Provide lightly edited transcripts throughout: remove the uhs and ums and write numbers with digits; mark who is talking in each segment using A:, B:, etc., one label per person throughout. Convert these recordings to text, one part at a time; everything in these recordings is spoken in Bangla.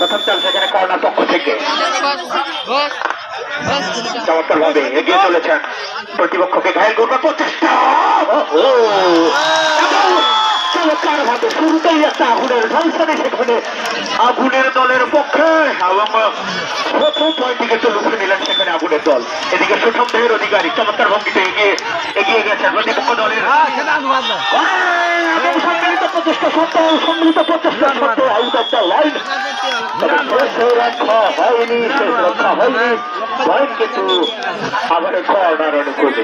A: প্রথম চাল সেখানে কর্নার পক্ষ থেকে চমৎকার ভাবে এগিয়ে চলেছেন প্রতিপক্ষকে ঘায়েল করবার প্রচেষ্টা চমৎকার ভাবে শুরুতেই একটা আগুনের ঝলসানি সেখানে আগুনের দলের পক্ষে এবং প্রথম পয়েন্টটি কিন্তু লুফে নিলেন সেখানে আগুনের দল। এদিকে সুষম দেহের অধিকারী চমৎকার ভঙ্গিতে এগিয়ে গেছেন প্রতিপক্ষ দলের সম্মিলিত প্রচেষ্টা সত্ত্বেও আউট অফ দ্য লাইন রক্ষা হয়নি, শেষ রক্ষা হয়নি, পয়েন্ট কিন্তু আবার কর্নার অনুকূলে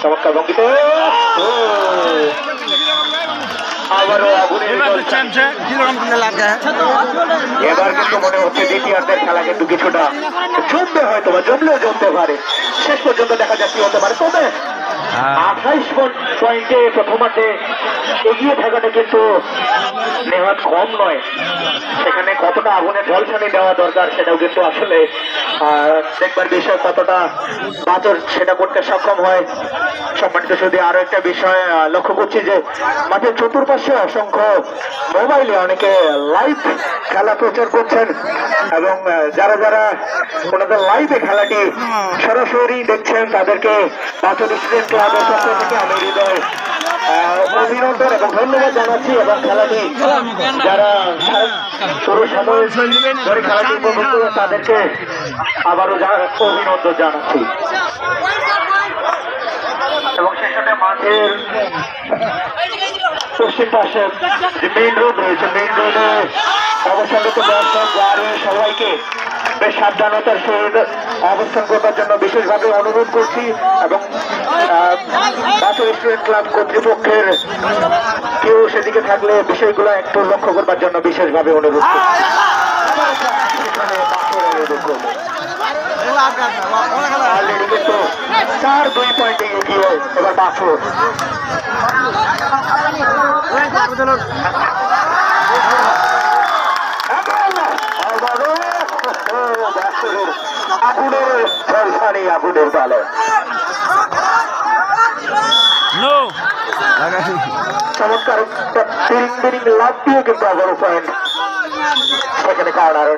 A: চমৎকার ভঙ্গিতে আবারও এবার কিন্তু মনে হচ্ছে দ্বিতীয়ার্ধের খেলা কিন্তু কিছুটা জমবে হয়তো বা জমলেও জমতে পারে। শেষ পর্যন্ত দেখা যাচ্ছে হতে পারে, তবে 28 পয়েন্টে প্রথমার্ধে এগিয়ে থাকাটা কিন্তু নেওয়া কম নয়। সেখানে কতটা আগুনের ঝলসানি দেওয়া দরকার সেটাও কিন্তু আসলে দেখবার বিষয়, কতটা বাচর সেটা করতে সক্ষম হয়। সম্মানিত শুধু আরো একটা বিষয় লক্ষ্য করছি যে মাঠের চতুর্পাশে অসংখ্য মোবাইলে অনেকে লাইভ খেলা প্রচার করছেন এবং যারা যারা ওনাদের লাইভে খেলাটি সরাসরি দেখছেন তাদেরকে বাচর স্টুডেন্ট ক্লাবের পক্ষ থেকে আমি হৃদয় অভিনন্দন এবং ধন্যবাদ জানাচ্ছি এবং খেলাটি যারা পুরো সময় ধরে খেলাটি উপভোগ করে তাদেরকে আবারও অভিনন্দন জানাচ্ছি। এবং সেই সাথে মাঠের পশ্চিম পাশে যে মেইন রোড রয়েছে, মেইন রোডে অবস্থানরত দর্শক গাড়ি সবাইকে বেশ সাবধানতার সহিত অবস্থান করবার জন্য বিশেষভাবে অনুরোধ করছি এবং বাচর স্টুডেন্ট ক্লাব কর্তৃপক্ষের কেউ সেদিকে থাকলে বিষয়গুলো একটু লক্ষ্য করবার জন্য বিশেষভাবে অনুরোধ করছি। 4-2 পয়েন্টে এগিয়ে এবার বাছর আগুনের ঝলসানি আগুনের দলে চমৎকার লাভ দিয়ে কিন্তু আবার পয়েন্ট সেখানে কর্নার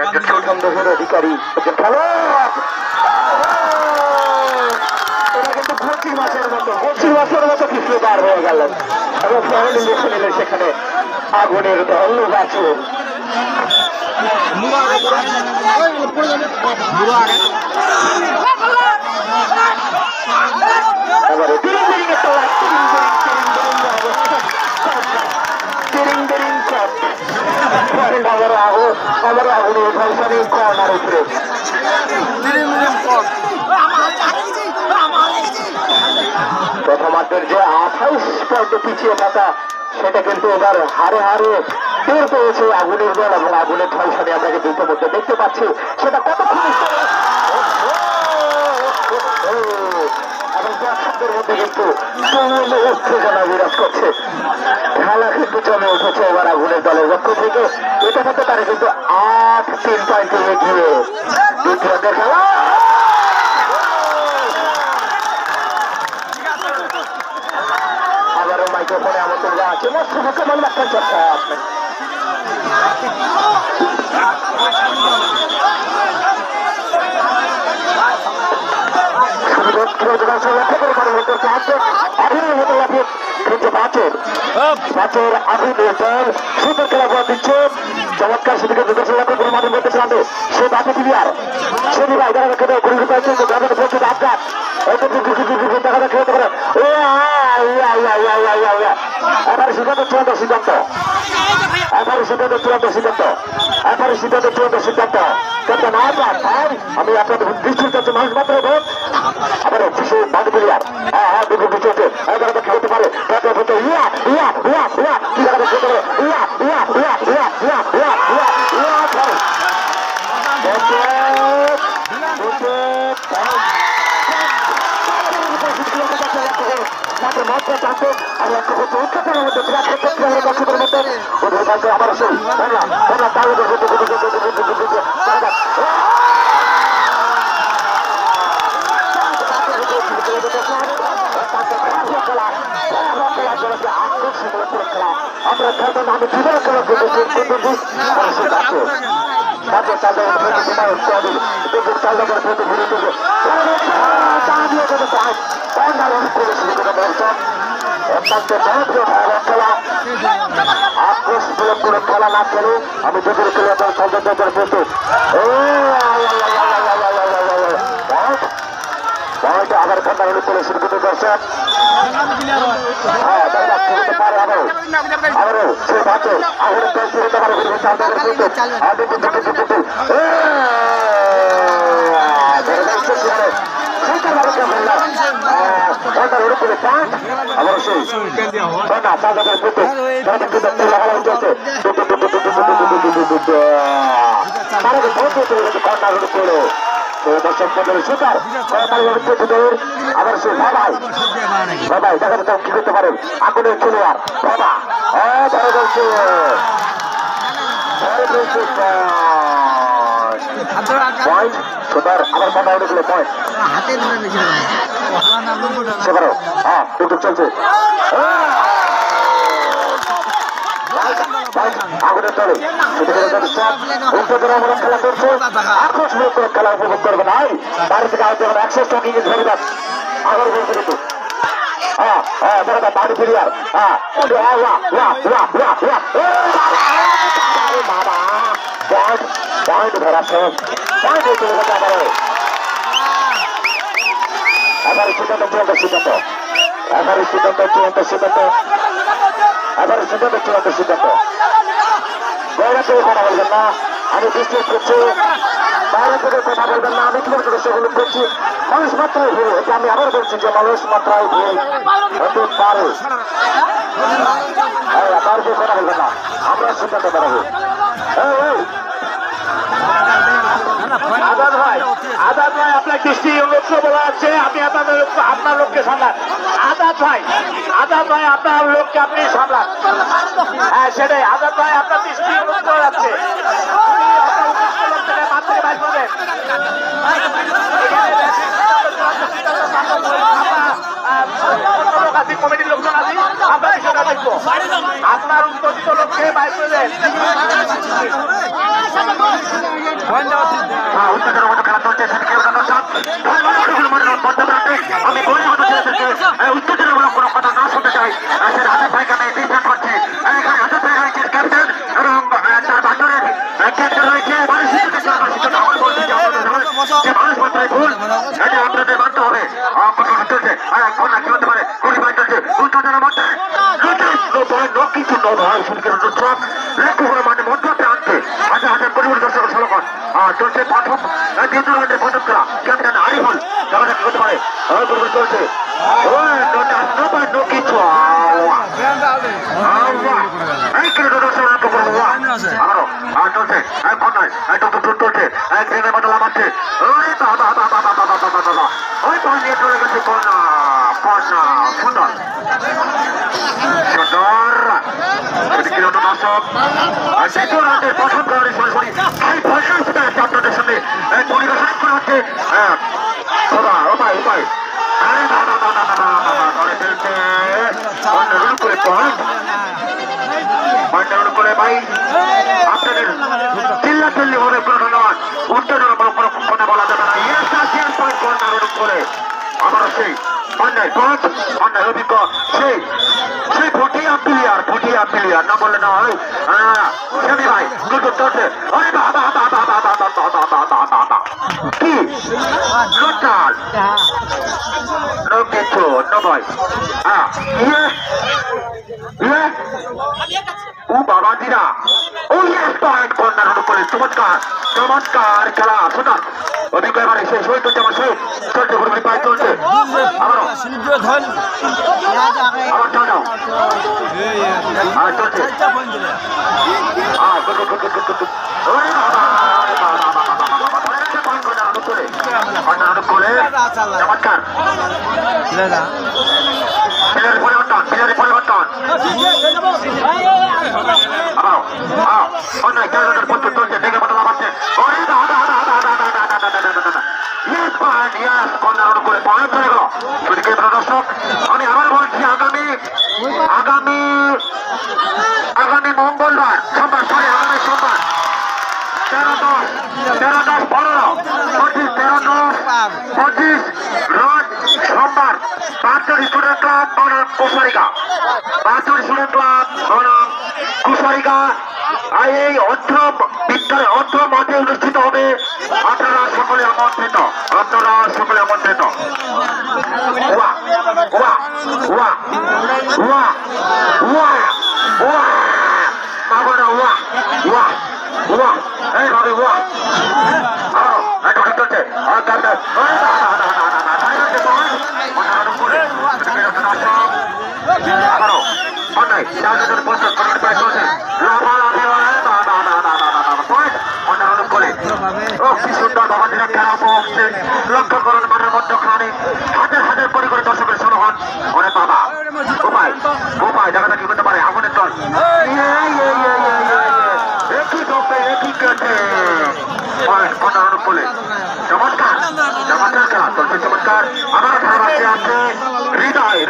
A: একজন সুষম দেহের অধিকারী একজন খেলোয়াড় কিন্তু ঘুচি মাছের মতো পিছলে বার হয়ে গেলেন এবং ফাইনালি লিখে নিলেন সেখানে আগুনের দল বাছুর। এবারে আবার আগুনের ঝলসানি কর্নার উপরে প্রথমার্ধের যে 28 পয়েন্টে পিছিয়ে থাকা সেটা কিন্তু এবার হারে হারে টের পেয়েছে আগুনের দল এবং আগুনের ঝলসানি আমরা যে দুটো মধ্যে দেখতে পাচ্ছি সেটা কতক্ষণ এবং দর্শকদের মধ্যে কিন্তু উত্তেজনা বিরাজ করছে। খেলা কিন্তু জমে উঠেছে এবার আগুনের দলের পক্ষ থেকে। এটা হতে পারে কিন্তু 8-3 পয়েন্টে এগিয়ে দ্বিতীয়ার্ধের খেলা। আবারও মাইক্রোফোনে আমন্ত্রণ দেওয়া আছে কেমন একটা চর্চা আপনার সুন্দর খেলা করা দিচ্ছে চমৎকার সেদিকে মাঠের মধ্যে খেলাতে সে বাকি প্লেয়ার সে ভাই দেখা যাচ্ছে আফগান দেখা যাচ্ছে খেলতে পারে এবার সিদ্ধান্ত চূড়ান্ত সিদ্ধান্ত আমি আপনাদের দৃষ্টির কাছে মানুষ মাত্র আবার সে বাকি প্লেয়ার খেলতে পারে করে খেলবেন আমি জীবনে খেলা করবো অত্যন্ত জনপ্রিয় খেলা আক্রোশমূলক করে খেলা না খেলে আমি দুপুরে খেলে আপনার প্রস্তুত আবার ঠান্ডা হলে চলে শুরু করতে দর্শক আবারও সে বাঁচে আগুনের দল শুরু হতে পারে দর্শক সুতার আবার সে বাবাই বাবাই দেখা যাচ্ছে কি করতে পারেন আগুনের খেলোয়াড় বাবা ধরে বলছে পয়েন্ট সুতার আবার বাবা অনেকগুলো পয়েন্ট সেবারও টুকটুক চলছে আগুনের তলে খেলা করছে আকর্ষণীয় করে খেলা উপভোগ করবে না বাড়ি থেকে আগে যখন 100 টাকা ইংলিশ ধরে যান আগর বলছে কিন্তু দেখা বাড়ি ফিরিয়ার বাবা পয়েন্ট ধরাচ্ছে পয়েন্ট চলে গেছে আবার সিদ্ধান্ত সিদ্ধান্ত এবারে সিদ্ধান্ত এবারে সিদ্ধান্ত বাইরে থেকে কথা বলবেন না আমি বিশ্বাস করছি বাইরে থেকে কথা বলবেন না আমি তোমার থেকে সেগুলো করছি মানুষ মাত্রাই ভুল এটা আমি আবার বলছি যে মানুষ মাত্রাই ভুল হতে পারে বাইরে থেকে কথা বলবেন না আমরা সিদ্ধান্ত বাড়াবো আজাদ ভাই আপনার দৃষ্টি লক্ষ্য বলা আছে আপনি আপনার লোককে সামলান আজাদ ভাই আপনার লোককে আপনি সামলান হ্যাঁ সেটাই আজাদ ভাই আপনার দৃষ্টি লক্ষ্য যাচ্ছে মাত্রে বাইর করবেন কমিটির লোকজন আছে আমরা সেটা দেখবো আপনার উত্তরিত লক্ষ্যে বাইর করবেন খেলা চলছে আমি উত্তেজনামূলক কোনো কথা না শুনতে চাই হাজার ভাইকে আমি বিশ্বাস করছি হাজার ভাই রয়েছে ক্যাপ্টেন এবং তার বাজারের ক্যাপ্টেন রয়েছে মানুষ মাত্রায় ভুল এটা আপনাদের মানতে হবে চলছে কি হতে পারে কুড়ি ভাই চলছে উত্তেজনার মধ্যে কিছু নয় মানে মধ্যে আনছে হাজার হাজার পরিবার দর্শক সলকন চলছে প্রথম দ্বিতীয় রাউন্ডের প্রথম খেলা ক্যাপ্টেন আরিফুল দেখা যাক কি হতে পারে চলছে কিছু চলছে চলছে ট্রেনের মতো লামাচ্ছে ওই বল নিয়ে চলে গেছে কন্যা সুন্দর দর্শক দ্বিতীয় রাউন্ডের প্রথম খেলার সরাসরি আপনাদের সামনে পরিবেশন করা হচ্ছে উপায় করে ভাই আপনাদের চিল্লাচিল্লি ভাবে ধন্যবাদ উত্তেজনামূলক কথা বলা যাবে না করে আবারও সেই অন্যায় অভিজ্ঞ সেই ফটিয়া প্লেয়ার না বললে না হয় সেমি ভাই কিন্তু চলছে কি কিছু নয় ও বাবা দিরা ও পয়েন্ট কন্যার উপরে চমৎকার খেলা শোনা অভিজ্ঞ এবারে শেষ হয়ে চলছে আমার শেষ চলছে ঘুরঘুরি পায়ে চলছে আবারও আবার চলছে চমৎকার পরিবর্তন অন্যায় খেলাধুলার পথে চলছে দেখে মতো লাভাচ্ছে দর্শক আমি আবার বলছি আগামী 15, 25 রোজ সোমবার 5 স্টুডেন্ট ক্লাব বনাম কুশারিকা 5 স্টুডেন্ট ক্লাব বনাম কুশারিকা এই অর্থ বিদ্যালয় অর্থ মাঠে অনুষ্ঠিত হবে। আপনারা সকলে আমন্ত্রিত ওয়া ওয়া ওয়া ওয়া ওয়া ওয়া বাবারা ওয়া ওয়া ওয়া এইভাবে ওয়া এটা চলছে লক্ষ্য করুন মাঠের মধ্যখানে হাজার পরিকরে দর্শকের সমাগম। ওরে বাবা উপায় জায়গাটা কি করতে পারে আগুনের দল একই কাটে চমৎকার খেলা চলছে চমৎকার। আমার ধারণা আছে হৃদয়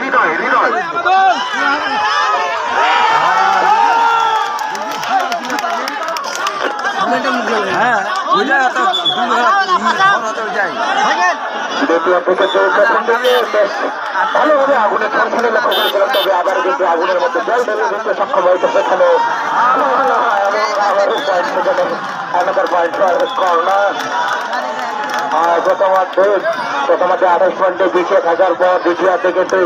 A: ভালোভাবে আগুনের ঝলসানে লক্ষ্য করেছিলাম, তবে আবার কিন্তু আগুনের মধ্যে জল ঢেলে দিতে সক্ষম হয়েছে সেখানে পয়েন্ট কর্নার। প্রথমার্ধে 28 পয়েন্টে পিছিয়ে থাকার পর দ্বিতীয়ার্ধে কিন্তু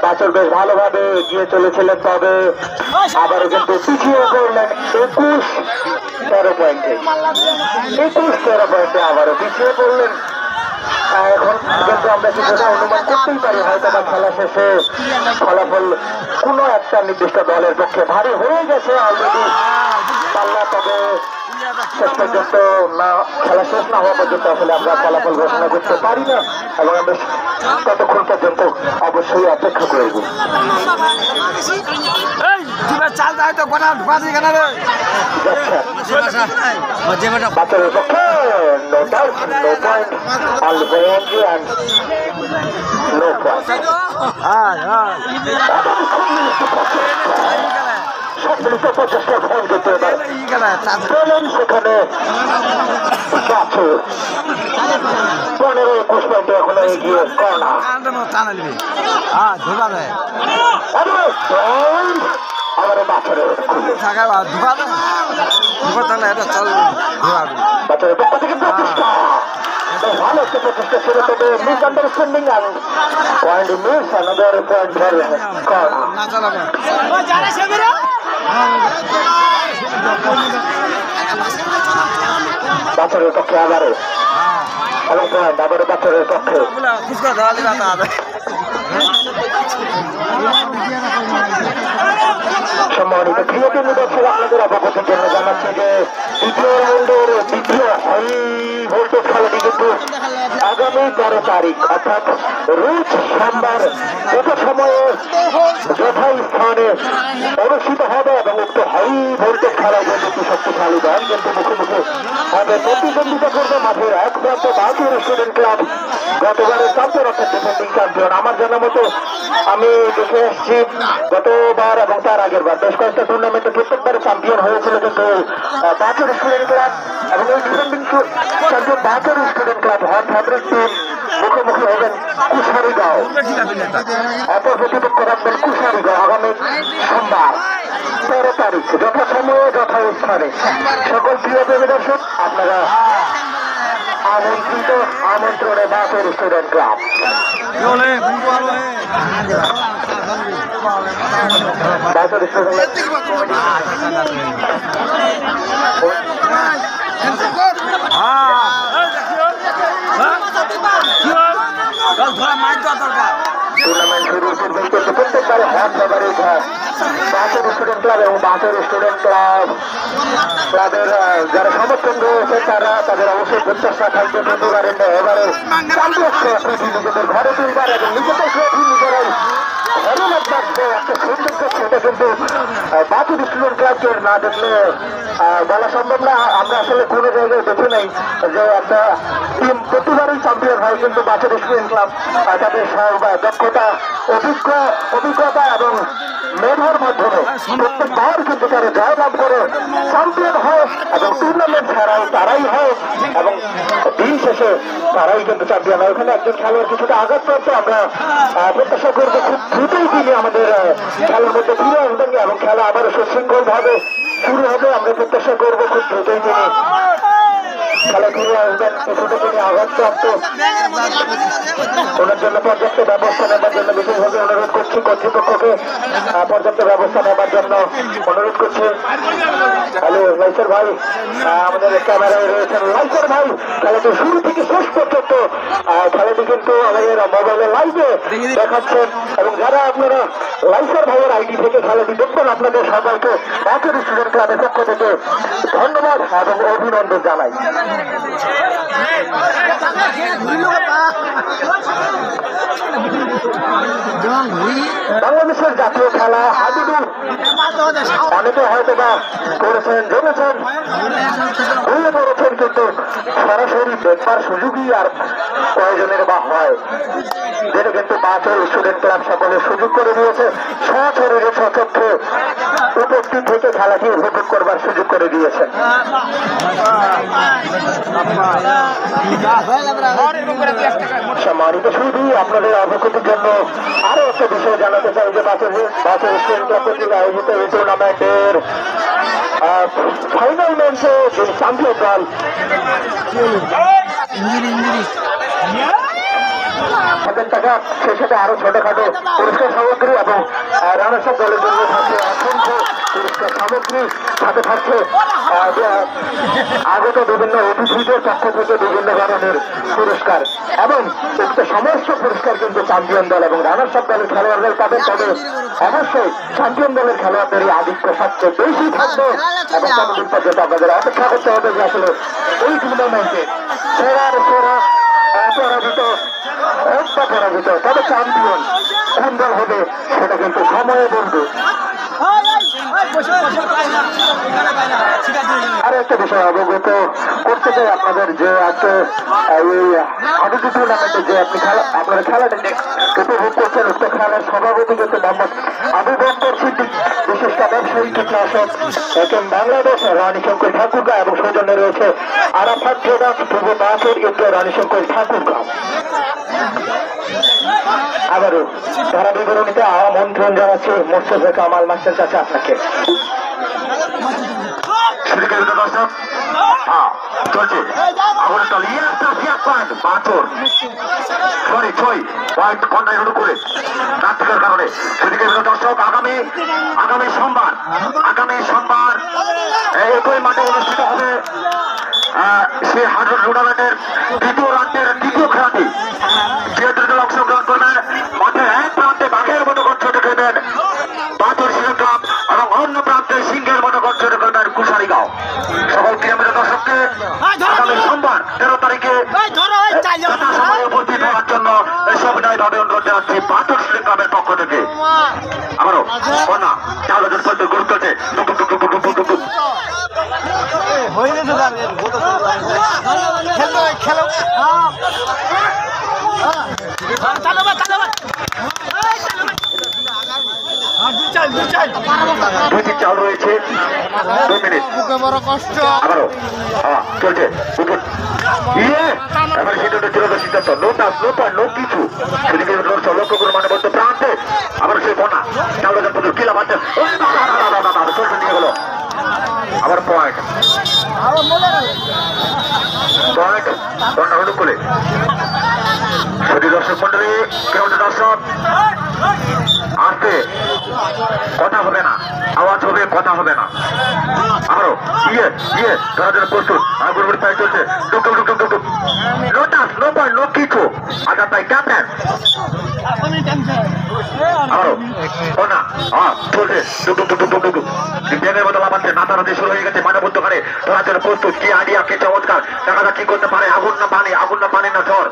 A: বাছর বেশ ভালোভাবে এগিয়ে চলেছিলেন, তবে আবারও কিন্তু পিছিয়ে পড়লেন 21-13 পয়েন্টে আবারও পিছিয়ে পড়লেন। এখন কিন্তু আমরা কিছুটা অনুমান করতেই পারি হয়তো বা খেলা শেষে ফলাফল কোনো একটা নির্দিষ্ট দলের পক্ষে ভারী হয়ে গেছে অলরেডি পাল্লা, তবে শেষ পর্যন্ত না খেলা শেষ না হওয়া পর্যন্ত আসলে আমরা ফলাফল ঘোষণা করতে পারি না, এবং আমরা ততক্ষণ পর্যন্ত অবশ্যই অপেক্ষা করব। বাচ্চাদের পক্ষে no doubt no point all ভেঞ্জি অ্যান্ড নো পয়েন্ট। সম্মিলিত প্রচেষ্টা ফোন করতে পারে সেখানে 15-21 পয়েন্টে এখনো এগিয়ে কর্নার আবারও বাছরের পক্ষ থেকে প্রচেষ্টা ভালো একটা প্রচেষ্টা ছিল, তবে misunderstanding and point miss another point for corner. বাছরের পক্ষে আবারও এবং পয়েন্ট আবারও বাছরের পক্ষে। সম্মানিত ক্রিকেট দর্শক, আপনাদের অবগতির জন্য জানাচ্ছি যে দ্বিতীয় রাউন্ডের দ্বিতীয় হাই ভোল্টেজ খেলাটি কিন্তু আগামী 13 তারিখ অর্থাৎ রোজ সোমবার যথাসময়ে যথাস্থানে অনুষ্ঠিত হবে, এবং উক্ত হাই ভোল্টেজ খেলায় যে দুটি শক্তিশালী দল কিন্তু মুখোমুখি হবে, প্রতিদ্বন্দ্বিতা করবে মাঠের এক প্রান্তে বাহাদুর স্টুডেন্ট ক্লাব, গতবারের চ্যাম্পিয়ন অর্থাৎ ডিফেন্ডিং চ্যাম্পিয়ন। আমার জানা মতো আমি দেখে এসেছি গতবার এবং তার আগের বার বেশ কয়েকটা টুর্নামেন্টে প্রত্যেকবারে চ্যাম্পিয়ন হয়েছিল কিন্তু বাহাদুর স্টুডেন্ট ক্লাব, এবং এই defending champion Bahadur student club hot favourite team মুখোমুখি হবেন কুশারিগাঁও। অপর প্রতিপক্ষ রাখবেন কুশারিগাঁও আগামী সোমবার 13 তারিখ যথাসময়ে যথাস্থানে। সকল প্রিয় প্রেমী দর্শক, আপনারা আমন্ত্রণে বাহাদুর স্টুডেন্ট ক্লাব। বাহাদুর স্টুডেন্ট টুর্নামেন্ট শুরুর পূর্বে কিন্তু প্রত্যেকবারে হট ফেভারিট বাহাদুর স্টুডেন্ট ক্লাব এবং বাহাদুর স্টুডেন্ট ক্লাবের যারা সমর্থন রয়েছে তারা তাদের অবশ্যই প্রত্যাশা থাকবে প্রতিবারের এবারে চ্যাম্পিয়ন ট্রফি নিজেদের ঘরে তুলবার এবং নিজেদের ট্রফি নিজেরাই ঘরে লাগবার একটা সৌন্দর্য ছোট কিন্তু বাকি স্টুডেন্ট ক্লাবকে না দেখলে বলা সম্ভব না। আমরা আসলে কোনো জায়গায় দেখি নাই যে একটা টিম প্রতিবারই চ্যাম্পিয়ন হয়, কিন্তু বাচ্চার স্টুডেন্ট ক্লাব তাদের দক্ষতা অভিজ্ঞতা এবং মেধার মাধ্যমে প্রত্যেকবার কিন্তু তারা জয়লাভ করে চ্যাম্পিয়ন হয় এবং টুর্নামেন্ট ছাড়াও তারাই হয় এবং দিন শেষে তারাই কিন্তু চ্যাম্পিয়ন হয়। ওখানে একজন খেলোয়াড় কিছুটা আঘাতপ্রাপ্ত, আমরা প্রত্যাশা করবো খুব দ্রুতই তিনি আমাদের খেলার মধ্যে ফিরে আসবেন এবং খেলা আবার সুশৃঙ্খল ভাবে শুরু হবে। আমরা প্রত্যাশা করবো খুব দ্রুতই তিনি খেলা ফিরে আসবেন। কিছুটা তিনি আঘাতপ্রাপ্ত, ওনার জন্য পর্যাপ্ত ব্যবস্থা নেবার জন্য বিশেষভাবে অনুরোধ করছি কর্তৃপক্ষকে, পর্যাপ্ত ব্যবস্থা নেবার জন্য অনুরোধ করছি। হ্যালো লাইসার ভাই, আমাদের ক্যামেরায় রয়েছেন লাইসার ভাই। খেলাটি শুরু থেকে শেষ পর্যন্ত খেলাটি কিন্তু আমাদের মোবাইলে লাইভে দেখাচ্ছেন এবং যারা আপনারা লাইসার ভাইয়ের আইডি থেকে খেলাটি দেখবেন আপনাদের সবাইকে বাকের স্টুডেন্ট ক্লাবের পক্ষ থেকে ধন্যবাদ এবং অভিনন্দন জানাই। বাংলাদেশের জাতীয় খেলা হাডুডু অনেকে হয়তো বা করেছেন, জমেছেন, ঘুরে পড়েছেন, কিন্তু সরাসরি দেখবার সুযোগই আর প্রয়োজনের বা হয়, যেটা কিন্তু বাচ্চার স্টুডেন্ট ক্লাব সকলে সুযোগ করে দিয়েছে। সশরীরে সচক্ষে উপস্থিত থেকে খেলাটি উপভোগ করবার সুযোগ করে দিয়েছেন। সম্মানিত শুধু আপনাদের অবগতির জন্য আরো একটা বিষয় জানাতে চাই যে বাচ্চার স্টুডেন্ট ক্লাব কর্তৃক আয়োজিত এই টুর্নামেন্টের ফাইনাল ম্যাচে যে চ্যাম্পিয়ন দল টাকা, সে সাথে আরো ছোটখাটো পুরস্কার সামগ্রী এবং রানার্স আপ দলের জন্য থাকছে অসংখ্য পুরস্কার সামগ্রী, সাথে থাকছে আগত বিভিন্ন অতিথিদের পক্ষ থেকে বিভিন্ন ধরনের পুরস্কার এবং উক্ত সমস্ত পুরস্কার কিন্তু চ্যাম্পিয়ন দল এবং রানার্স আপ দলের খেলোয়াড়দের পাবেন। তবে অবশ্যই চ্যাম্পিয়ন দলের খেলোয়াড়দের আধিক্য সবচেয়ে বেশি থাকবে এবং ততদিন পর্যন্ত আপনাদের অপেক্ষা করতে হবে যে আসলে এই টুর্নামেন্টে সেরার সেরা পরাজিত পরাজিত তবে চ্যাম্পিয়ন কোন দল হবে সেটা কিন্তু সময়ে বলবে। আর একটা বিষয় অবগত করতে চাই আপনাদের যে আজকে এই হাডুডু টুর্নামেন্টে যে আপনি আপনারা খেলাটা উপভোগ করছেন, উক্ত খেলার সভাপতি কিন্তু মোহাম্মদ আবু বকর সিদ্দিক, বিশিষ্ট ব্যবসায়ী কীটনাশক বাংলাদেশ রানীশঙ্কর ঠাকুরগাঁ এবং সৌজন্যে রয়েছে আরাফাত ট্রেডার্স পূর্ব বাসের একটু রানীশঙ্কর ঠাকুরগাঁ। আবারও ধারা বিবরণীতে আমন্ত্রণ জানাচ্ছি মোস্তফা কামাল মাস্টার চাচা আপনাকে। দর্শক চলছে কারণে দর্শক আগামী সোমবার একই মাঠে অনুষ্ঠিত হবে সেই হাডুডু টুর্নামেন্টের দ্বিতীয় রাউন্ডের দ্বিতীয় খেলাটি। যে দল অংশগ্রহণ করবেন মাঠে এক প্রান্তে বাঘের মতো গচ্ছতে খেলবেন বাছর সিংহ ক্লাব এবং অন্য প্রান্তে সিংহের মতো গচ্ছতে খেলবেন কুশালীগাঁও। সকল ক্রীড়াবিদ দর্শককে আগামী সোমবার 13 তারিখে উপস্থিত হওয়ার জন্য সবিনয়ভাবে অনুরোধ জানাচ্ছি বাছর সিংহ ক্লাবের পক্ষ থেকে। আবারও কন্যা চাল গুরুত্ব হচ্ছে দুইটি চাল রয়েছে 2 মিনিট আবারও চলছে এবার সিদ্ধান্ত ছিল সিদ্ধান্ত no touch no point no কিছু সেদিকে লক্ষ্য করে মানে বলতে প্রান্তে আবার সে কন্যা চাল কিলা মারতে চলছে নিয়ে গেল আবার পয়েন্ট কন্যা অনুকূলে। যদি দর্শক মন্ডলী কেউ দর্শক আসতে কথা হবে না, আওয়াজ হবে, কথা হবে না। আবারও করার জন্য প্রস্তুত চলছে no touch no point no কিছু আঘাত পাই ক্যাপ্টেন। আবারও কন্যা চলছে ব্যাঙের মতো লাভাচ্ছে নাতারাতে শুরু হয়ে গেছে মানবদ্ধ করে ধরার জন্য প্রস্তুত। কি আইডিয়া, কে চমৎকার, দেখা যাক কি করতে পারে। আগুন না পানি না ঝড়,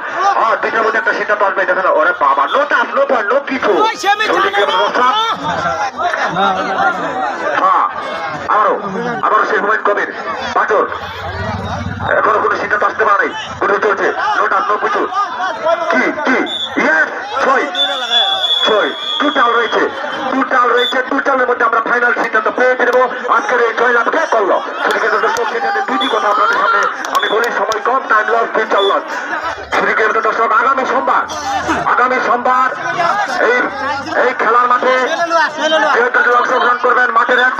A: দুইটার মধ্যে একটা সিদ্ধান্ত আসবে। দেখা ওরে বাবা no touch no point no কিছু দুটাল রয়েছে, দুটালের মধ্যে আমরা ফাইনাল সিদ্ধান্ত পেয়ে ফিরবো। আজকের এই জয়লাভ কে করলো? সেদিকে দর্শক সেখানে দুইটি কথা আপনাদের সামনে আমি বলি, সময় কম, টাইম লস, ফিউচার লস। সেদিকে দর্শক আগামী সোমবার এই খেলার মাঠে অংশগ্রহণ করবেন। মাঠের এক